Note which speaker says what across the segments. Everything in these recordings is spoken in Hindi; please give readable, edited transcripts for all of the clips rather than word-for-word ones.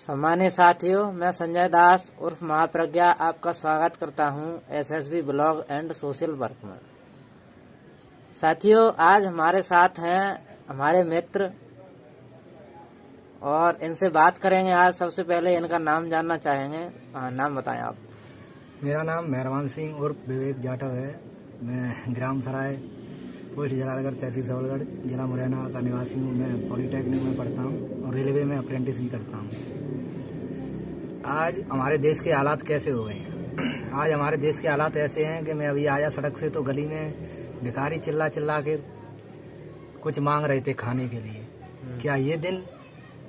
Speaker 1: सम्मानित साथियों, मैं संजय दास उर्फ महाप्रज्ञा आपका स्वागत करता हूं SSB blog and social work में। साथियों, आज हमारे साथ हैं हमारे मित्र और इनसे बात करेंगे। आज सबसे पहले इनका नाम जानना चाहेंगे। नाम बताएं आप।
Speaker 2: मेरा नाम मेहरबान सिंह उर्फ विवेक जाटव है। मैं ग्राम सराय, पोस्ट जलालगढ़, तहसील सबलगढ़, जिला मुरैना का निवासी हूँ। मैं पॉलिटेक्निक में पढ़ता हूँ और रेलवे में अप्रेंटिस भी करता हूँ। आज हमारे देश के हालात कैसे हो गए हैं? आज हमारे देश के हालात ऐसे हैं कि मैं अभी आया सड़क से तो गली में भिखारी चिल्ला चिल्ला के कुछ मांग रहे थे खाने के लिए। क्या ये दिन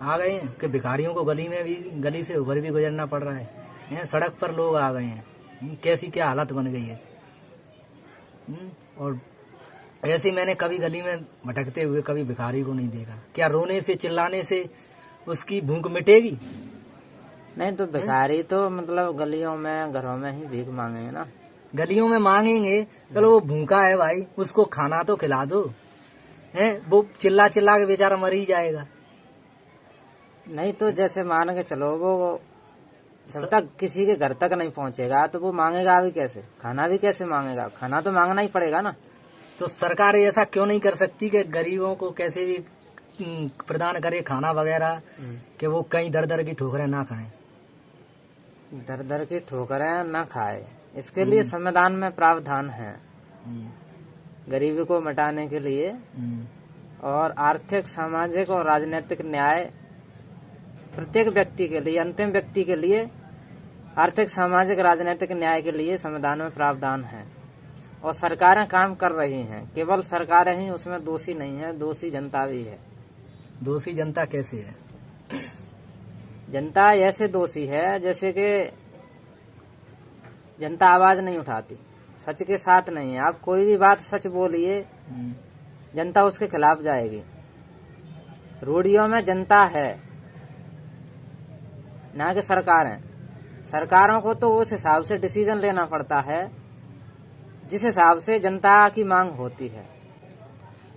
Speaker 2: आ गए हैं कि भिखारियों को गली से होकर भी गुजरना पड़ रहा है? सड़क पर लोग आ गए हैं। कैसी क्या हालत बन गई है। और ऐसे मैंने कभी गली में भटकते हुए कभी भिखारी को नहीं देखा। क्या रोने से चिल्लाने से उसकी भूख मिटेगी?
Speaker 1: नहीं तो भिखारी तो मतलब गलियों में घरों में ही भीख मांगेंगे ना।
Speaker 2: गलियों में मांगेंगे, चलो वो भूखा है भाई, उसको खाना तो खिला दो। वो चिल्ला चिल्ला के बेचारा मर ही जाएगा।
Speaker 1: नहीं तो जैसे मान के चलो, वो जब तक किसी के घर तक नहीं पहुंचेगा तो वो मांगेगा भी कैसे? खाना भी कैसे मांगेगा? खाना तो मांगना ही पड़ेगा ना।
Speaker 2: तो सरकार ऐसा क्यों नहीं कर सकती कि गरीबों को कैसे भी प्रदान करे खाना वगैरह, कि वो कहीं दर दर की ठोकरें ना खाएं।
Speaker 1: दर दर की ठोकरें ना खाए, इसके लिए संविधान में प्रावधान है गरीबी को मिटाने के लिए। और आर्थिक, सामाजिक और राजनीतिक न्याय प्रत्येक व्यक्ति के लिए, अंतिम व्यक्ति के लिए आर्थिक, सामाजिक, राजनीतिक न्याय के लिए संविधान में प्रावधान है। और सरकारें काम कर रही हैं। केवल सरकारें ही उसमें दोषी नहीं है, दोषी जनता भी है।
Speaker 2: दोषी जनता कैसे है?
Speaker 1: जनता ऐसे दोषी है जैसे कि जनता आवाज नहीं उठाती, सच के साथ नहीं है। आप कोई भी बात सच बोलिए, जनता उसके खिलाफ जाएगी। रूढ़ियों में जनता है, ना कि सरकारें। सरकारों को तो उस हिसाब से डिसीजन लेना पड़ता है जिस हिसाब से जनता की मांग होती है।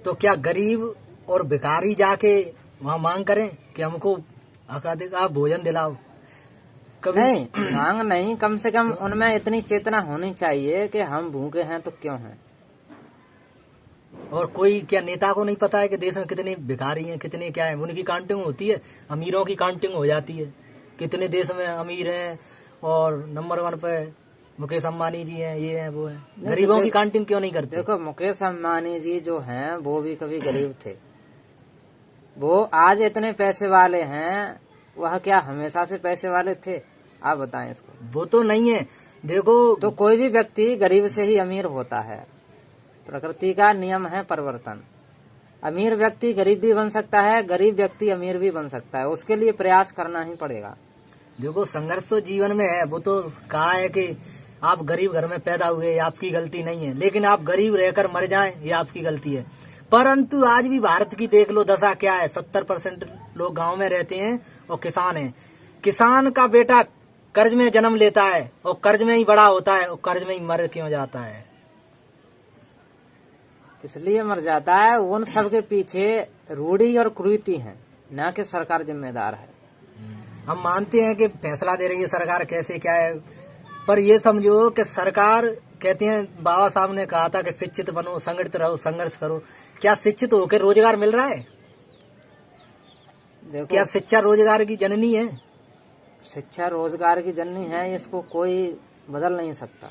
Speaker 2: तो क्या गरीब और भिखारी जाके वहाँ मांग करें कि हमको आप भोजन दिलाओ? कभी
Speaker 1: नहीं, मांग नहीं, कम से कम उनमें इतनी चेतना होनी चाहिए कि हम भूखे हैं तो क्यों हैं।
Speaker 2: और कोई क्या नेता को नहीं पता है कि देश में कितने भिखारी हैं, कितने क्या है? उनकी काउंटिंग होती है, अमीरों की काउंटिंग हो जाती है। कितने देश में अमीर हैं और नंबर 1 पे मुकेश अम्बानी जी हैं, ये हैं, वो हैं। गरीबों की काउंटिंग क्यों नहीं करते?
Speaker 1: देखो, मुकेश अम्बानी जी जो हैं वो भी कभी गरीब थे। वो आज इतने पैसे वाले हैं, वह क्या हमेशा से पैसे वाले थे? आप बताएं इसको।
Speaker 2: वो तो नहीं है। देखो,
Speaker 1: तो कोई भी व्यक्ति गरीब से ही अमीर होता है। प्रकृति का नियम है परिवर्तन। अमीर व्यक्ति गरीब भी बन सकता है, गरीब व्यक्ति अमीर भी बन सकता है। उसके लिए प्रयास करना ही पड़ेगा।
Speaker 2: देखो, संघर्ष तो जीवन में है। वो तो कहा है कि आप गरीब घर में पैदा हुए, ये आपकी गलती नहीं है, लेकिन आप गरीब रहकर मर जाएं, ये आपकी गलती है। परंतु आज भी भारत की देख लो दशा क्या है। 70% लोग गांव में रहते हैं और किसान हैं। किसान का बेटा कर्ज में जन्म लेता है और कर्ज में ही बड़ा होता है और कर्ज में ही मर क्यों जाता है?
Speaker 1: इसलिए मर जाता है। उन सब के पीछे रूढ़ी और कुरीति है, न कि सरकार जिम्मेदार है।
Speaker 2: हम मानते हैं कि फैसला दे रही है सरकार, कैसे क्या है, पर ये समझो कि सरकार कहते हैं, बाबा साहब ने कहा था कि शिक्षित बनो, संगठित रहो, संघर्ष करो। क्या शिक्षित होकर रोजगार मिल रहा है?
Speaker 1: देखो,
Speaker 2: क्या शिक्षा रोजगार की जननी है?
Speaker 1: शिक्षा रोजगार की जननी है, इसको कोई बदल नहीं सकता।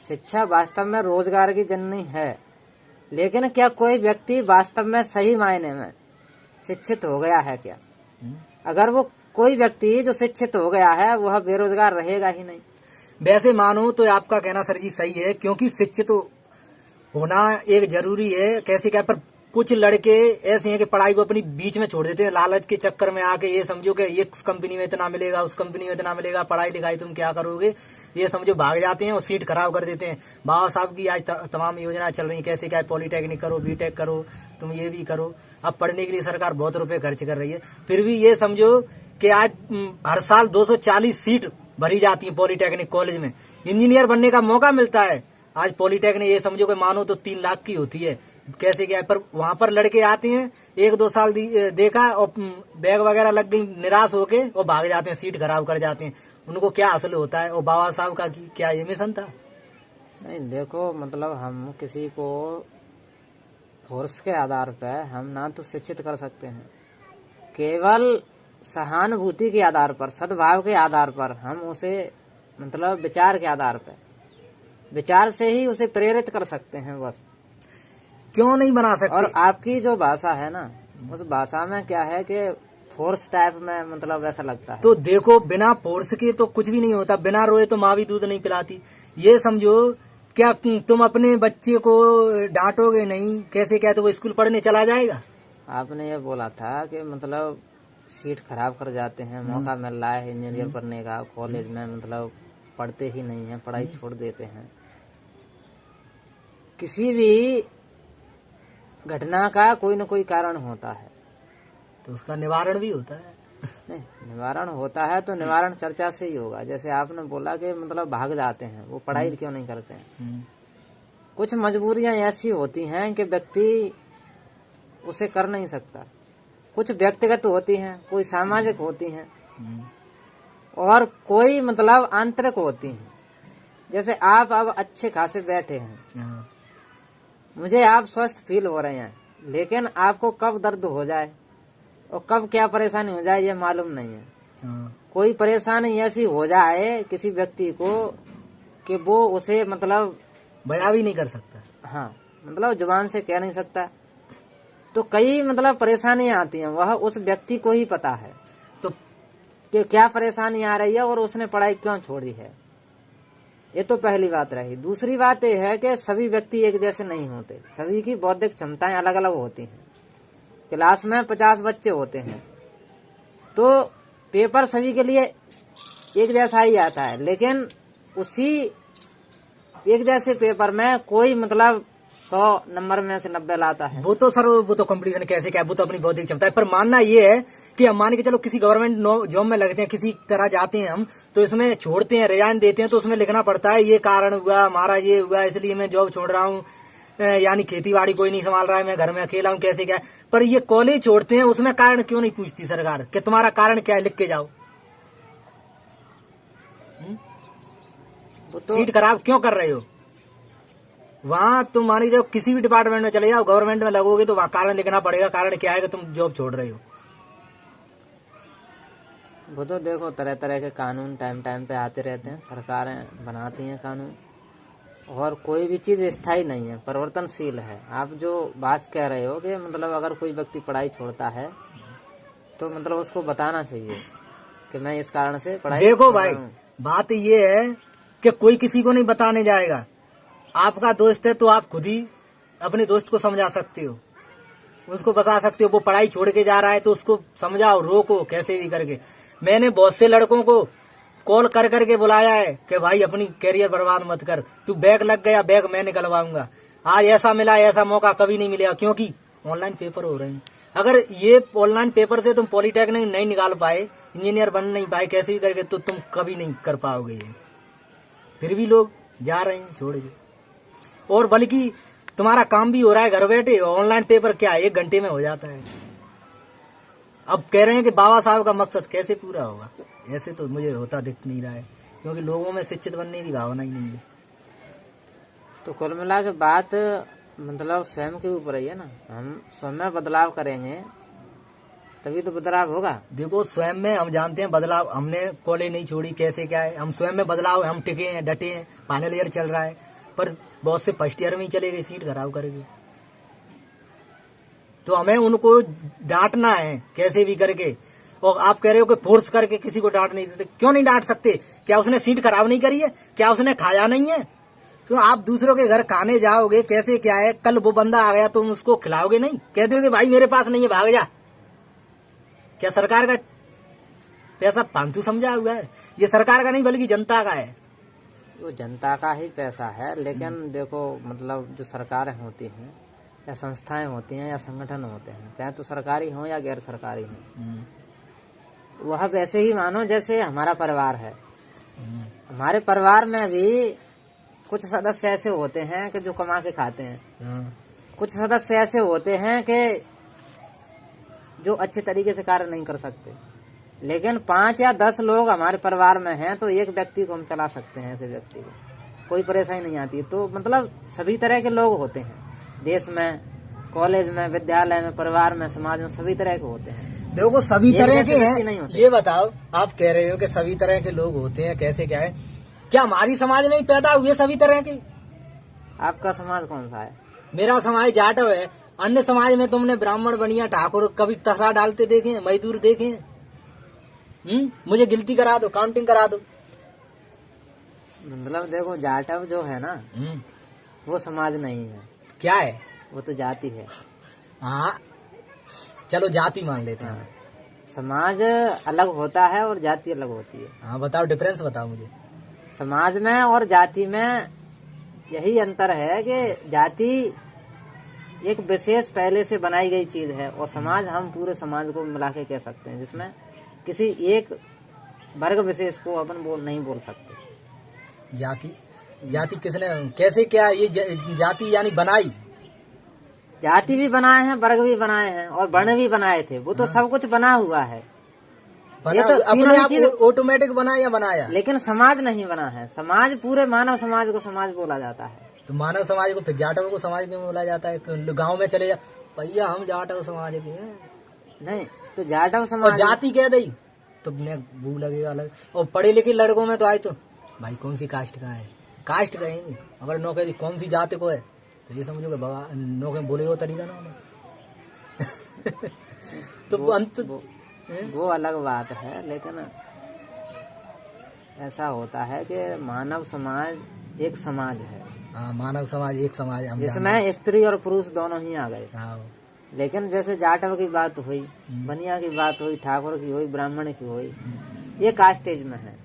Speaker 1: शिक्षा वास्तव में रोजगार की जननी है, लेकिन क्या कोई व्यक्ति वास्तव में सही मायने में शिक्षित हो गया है क्या? अगर वो कोई व्यक्ति जो शिक्षित हो गया है वह बेरोजगार रहेगा ही नहीं।
Speaker 2: वैसे मानो तो आपका कहना सर जी सही है, क्योंकि शिक्षित होना एक जरूरी है। कैसे क्या, पर कुछ लड़के ऐसे हैं कि पढ़ाई को अपनी बीच में छोड़ देते हैं, लालच के चक्कर में आके। ये समझो कि ये कंपनी में इतना मिलेगा, उस कंपनी में इतना मिलेगा, पढ़ाई लिखाई तुम क्या करोगे, ये समझो भाग जाते हैं और सीट खराब कर देते हैं। बाबा साहब की आज तमाम योजनाएं चल रही है, कैसे क्या, पॉलिटेक्निक करो, बीटेक करो, तुम ये भी करो। अब पढ़ने के लिए सरकार बहुत रुपए खर्च कर रही है, फिर भी ये समझो कि आज हर साल 240 सीट भरी जाती है पॉलिटेक्निक कॉलेज में। इंजीनियर बनने का मौका मिलता है। आज पॉलिटेक्निक ये समझो कि मानो तो 3 लाख की होती है, कैसे क्या है। पर वहाँ पर लड़के आते हैं, 1-2 साल देखा और बैग वगैरह लग गई, निराश होके और भाग जाते हैं, सीट खराब कर जाते हैं। उनको क्या हासिल होता है? और बाबा साहब का क्या ये मिशन था?
Speaker 1: नहीं देखो, मतलब हम किसी को फोर्स के आधार पर हम ना तो शिक्षित कर सकते हैं, केवल सहानुभूति के आधार पर, सद्भाव के आधार पर हम उसे, मतलब विचार के आधार पर, विचार से ही उसे प्रेरित कर सकते हैं बस।
Speaker 2: क्यों नहीं बना सकते?
Speaker 1: और आपकी जो भाषा है ना, उस भाषा में क्या है कि फोर्स टाइप में, मतलब ऐसा लगता है।
Speaker 2: तो देखो, बिना फोर्स के तो कुछ भी नहीं होता। बिना रोए तो माँ भी दूध नहीं पिलाती। ये समझो, क्या तुम अपने बच्चे को डांटोगे नहीं, कैसे क्या, तो वो स्कूल पढ़ने चला जाएगा?
Speaker 1: आपने ये बोला था कि मतलब सीट खराब कर जाते हैं, मौका मिल रहा है इंजीनियर बनने का, कॉलेज में मतलब पढ़ते ही नहीं है, पढ़ाई छोड़ देते हैं। किसी भी घटना का कोई न कोई कारण होता है,
Speaker 2: तो उसका निवारण भी होता है।
Speaker 1: नहीं, निवारण होता है तो निवारण चर्चा से ही होगा। जैसे आपने बोला कि मतलब भाग जाते हैं, वो पढ़ाई क्यों नहीं करते हैं? कुछ मजबूरियां ऐसी होती हैं कि व्यक्ति उसे कर नहीं सकता। कुछ व्यक्तिगत होती हैं, कोई सामाजिक होती हैं, और कोई मतलब आंतरिक होती हैं। जैसे आप अब अच्छे खासे बैठे हैं, मुझे आप स्वस्थ फील हो रहे हैं, लेकिन आपको कब दर्द हो जाए और कब क्या परेशानी हो जाए ये मालूम नहीं है। कोई परेशानी ऐसी हो जाए किसी व्यक्ति को कि वो उसे मतलब
Speaker 2: बयां भी नहीं कर सकता।
Speaker 1: हाँ, मतलब जुबान से कह नहीं सकता। तो कई मतलब परेशानियां आती हैं, वह उस व्यक्ति को ही पता है
Speaker 2: तो
Speaker 1: कि क्या परेशानी आ रही है और उसने पढ़ाई क्यों छोड़ी है। ये तो पहली बात रही। दूसरी बात यह है कि सभी व्यक्ति एक जैसे नहीं होते, सभी की बौद्धिक क्षमताएं अलग अलग होती हैं। क्लास में 50 बच्चे होते हैं तो पेपर सभी के लिए एक जैसा ही आता है, लेकिन उसी एक जैसे पेपर में कोई मतलब 100 नंबर में से 90 लाता है।
Speaker 2: वो तो सर, वो तो कंपटीशन कैसे क्या, वो तो अपनी बौद्धिक क्षमता है। पर मानना ये है कि हम मान के चलो किसी गवर्नमेंट जॉब में लगते हैं, किसी तरह जाते हैं हम, तो इसमें छोड़ते हैं, रिजाइन देते हैं, तो उसमें लिखना पड़ता है ये कारण हुआ, हमारा ये हुआ, इसलिए मैं जॉब छोड़ रहा हूँ, यानी खेती बाड़ी कोई नहीं संभाल रहा है, मैं घर में अकेला हूँ, कैसे क्या। पर ये कॉलेज छोड़ते हैं, उसमें कारण क्यों नहीं पूछती सरकार कि तुम्हारा कारण क्या है, लिख के जाओ।
Speaker 1: वो तो
Speaker 2: सीट खराब क्यों कर रहे हो? वहाँ तुम मान लीजिए किसी भी डिपार्टमेंट में चले जाओ, गवर्नमेंट में लगोगे तो वहाँ कारण लिखना पड़ेगा, कारण क्या है कि तुम जॉब छोड़ रहे हो।
Speaker 1: वो तो देखो, तरह तरह के कानून टाइम टाइम पे आते रहते हैं, सरकारें बनाती हैं कानून, और कोई भी चीज स्थायी नहीं है, परिवर्तनशील है। आप जो बात कह रहे हो कि मतलब अगर कोई व्यक्ति पढ़ाई छोड़ता है तो मतलब उसको बताना चाहिए कि मैं इस कारण से पढ़ाई
Speaker 2: देखो भाई, बात ये है कि कोई किसी को नहीं बताने जाएगा। आपका दोस्त है तो आप खुद ही अपने दोस्त को समझा सकते हो, उसको बता सकते हो। वो पढ़ाई छोड़ के जा रहा है तो उसको समझाओ, रोको, कैसे भी करके। मैंने बहुत से लड़कों को कॉल कर करके बुलाया है कि भाई अपनी कैरियर बर्बाद मत कर, तू बैग लग गया, बैग मैं निकलवाऊंगा। आज ऐसा मिला, ऐसा मौका कभी नहीं मिलेगा, क्योंकि ऑनलाइन पेपर हो रहे हैं। अगर ये ऑनलाइन पेपर से तुम पॉलिटेक्निक नहीं निकाल पाए, इंजीनियर बन नहीं पाए, कैसे भी करके, तो तुम कभी नहीं कर पाओगे ये। फिर भी लोग जा रहे हैं छोड़ के, और बल्कि तुम्हारा काम भी हो रहा है घर बैठे। ऑनलाइन पेपर क्या 1 घंटे में हो जाता है। अब कह रहे हैं कि बाबा साहब का मकसद कैसे पूरा होगा? ऐसे तो मुझे होता दिख नहीं रहा है, क्योंकि लोगों में शिक्षित बनने की भावना ही नहीं है।
Speaker 1: तो कुल मिला के बात मतलब स्वयं के ऊपर ही है ना। हम स्वयं में बदलाव करेंगे तभी तो बदलाव होगा।
Speaker 2: देखो, स्वयं में हम जानते हैं बदलाव, हमने कॉलेज नहीं छोड़ी, कैसे क्या है, हम स्वयं में बदलाव, हम टिके हैं, डटे हैं। फाइनल ईयर चल रहा है, पर बहुत से फर्स्ट ईयर में ही चले गए, सीट खराब करेंगे। तो हमें उनको डांटना है कैसे भी करके। और आप कह रहे हो कि फोर्स करके किसी को डांट नहीं सकते, क्यों नहीं डांट सकते? क्या उसने सीट खराब नहीं करी है? क्या उसने खाया नहीं है? तो आप दूसरों के घर खाने जाओगे, कैसे क्या है, कल वो बंदा आ गया तुम उसको खिलाओगे नहीं? कह दोगे भाई मेरे पास नहीं है, भाग जा। क्या सरकार का पैसा फालतू समझा हुआ है? ये सरकार का नहीं बल्कि जनता का है।
Speaker 1: वो जनता का ही पैसा है, लेकिन देखो मतलब जो सरकारें होती हैं या संस्थाएं होती हैं या संगठन होते हैं, चाहे तो सरकारी हो या गैर सरकारी हो, वह वैसे ही मानो जैसे हमारा परिवार है। हमारे परिवार में भी कुछ सदस्य ऐसे होते हैं कि जो कमा के खाते हैं, कुछ सदस्य ऐसे होते हैं कि जो अच्छे तरीके से कार्य नहीं कर सकते, लेकिन 5 या 10 लोग हमारे परिवार में हैं तो एक व्यक्ति को हम चला सकते हैं। ऐसे व्यक्ति को कोई परेशानी नहीं आती। तो मतलब सभी तरह के लोग होते हैं देश में, कॉलेज में, विद्यालय में, परिवार में, समाज में, सभी तरह के होते हैं।
Speaker 2: देखो सभी तरह के
Speaker 1: नहीं
Speaker 2: हैं।
Speaker 1: होते।
Speaker 2: ये बताओ, आप कह रहे हो कि सभी तरह के लोग होते हैं, कैसे क्या है? क्या हमारी समाज में ही पैदा हुए सभी तरह के?
Speaker 1: आपका समाज कौन सा है?
Speaker 2: मेरा समाज जाटव है। अन्य समाज में तुमने ब्राह्मण, बनिया, ठाकुर कभी तसरा डालते देखे हैं, मजदूर देखे हैं? मुझे गिनती करा दो, काउंटिंग करा दो।
Speaker 1: मतलब देखो, जाटव जो है ना, वो समाज नहीं है।
Speaker 2: क्या है?
Speaker 1: वो तो जाति है।
Speaker 2: हाँ, चलो जाति मान लेते हैं।
Speaker 1: समाज अलग होता है और जाति अलग होती है।
Speaker 2: हाँ बताओ, डिफरेंस बताओ मुझे।
Speaker 1: समाज में और जाति में यही अंतर है कि जाति एक विशेष पहले से बनाई गई चीज है और समाज हम पूरे समाज को मिला के कह सकते हैं, जिसमें किसी एक वर्ग विशेष को अपन नहीं बोल सकते।
Speaker 2: जाति किसने, कैसे, क्या ये जाति यानी बनाई?
Speaker 1: जाति भी बनाए हैं, वर्ग भी बनाए हैं और वर्ण भी बनाए थे। वो तो सब कुछ बना हुआ है।
Speaker 2: ये तो अपने आप ऑटोमेटिक बना या बनाया? लेकिन
Speaker 1: समाज नहीं बना है। समाज पूरे मानव समाज को समाज बोला जाता है।
Speaker 2: तो मानव समाज को फिर जाटव को समाज क्यों बोला जाता है? गांव में चले जा, भैया हम जाटव समाज के हैं।
Speaker 1: नहीं तो जाटव समाज,
Speaker 2: और जाति कह दी तो वो लगेगा अलग। और पढ़े लिखे लड़कों में तो आए तो भाई कौन सी कास्ट का है, कास्ट कहेंगे। अगर नो कह दी कौन सी जाति को है तो ये समझो बाबा नो के बोले वो तरीका ना तो
Speaker 1: वो अलग बात है। लेकिन ऐसा होता है कि मानव समाज एक समाज है।
Speaker 2: हाँ, मानव समाज एक समाज,
Speaker 1: जिसमें स्त्री और पुरुष दोनों ही आ गए। लेकिन जैसे जाटव की बात हुई, बनिया की बात हुई, ठाकुर की हुई, ब्राह्मण की हुई, ये कास्टेज में है,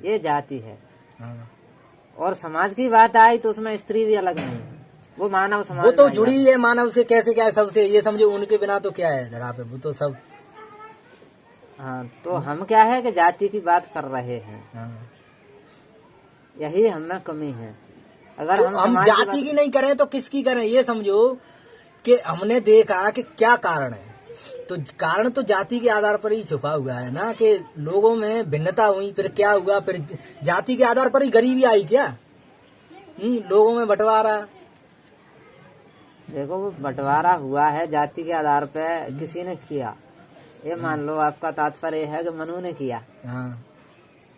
Speaker 1: ये जाति है। और समाज की बात आई तो उसमें स्त्री भी अलग नहीं है, वो मानव समाज,
Speaker 2: वो तो जुड़ी है मानव से। कैसे क्या है सबसे, ये समझो उनके बिना तो क्या है धरा पे, वो तो सब।
Speaker 1: हाँ, तो हम क्या है कि जाति की बात कर रहे हैं। यही हमें कमी है। अगर
Speaker 2: तो हम जाति की नहीं करें तो किसकी करें? ये समझो कि हमने देखा कि क्या कारण है, तो कारण तो जाति के आधार पर ही छुपा हुआ है ना, कि लोगों में भिन्नता हुई, फिर क्या हुआ, फिर जाति के आधार पर ही गरीबी आई क्या? लोगों में बंटवारा।
Speaker 1: देखो, वो बंटवारा हुआ है जाति के आधार पे, किसी ने किया। ये मान लो आपका तात्पर्य है कि मनु ने किया।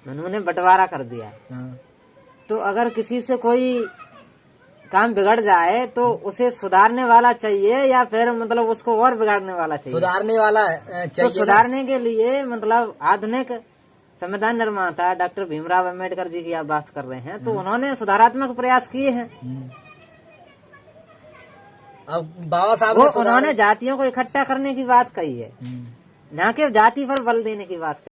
Speaker 1: मनु ने बंटवारा कर दिया। तो अगर किसी से कोई काम बिगड़ जाए तो उसे सुधारने वाला चाहिए या फिर मतलब उसको और बिगाड़ने वाला चाहिए? सुधारने वाला चाहिए। तो सुधारने के लिए मतलब आधुनिक संविधान निर्माता डॉक्टर भीमराव अम्बेडकर जी की आप बात कर रहे हैं, तो उन्होंने सुधारात्मक प्रयास किए हैं। अब बाबा साहब उन्होंने जातियों को इकट्ठा करने की बात कही है, ना कि जाति पर बल देने की बात कही।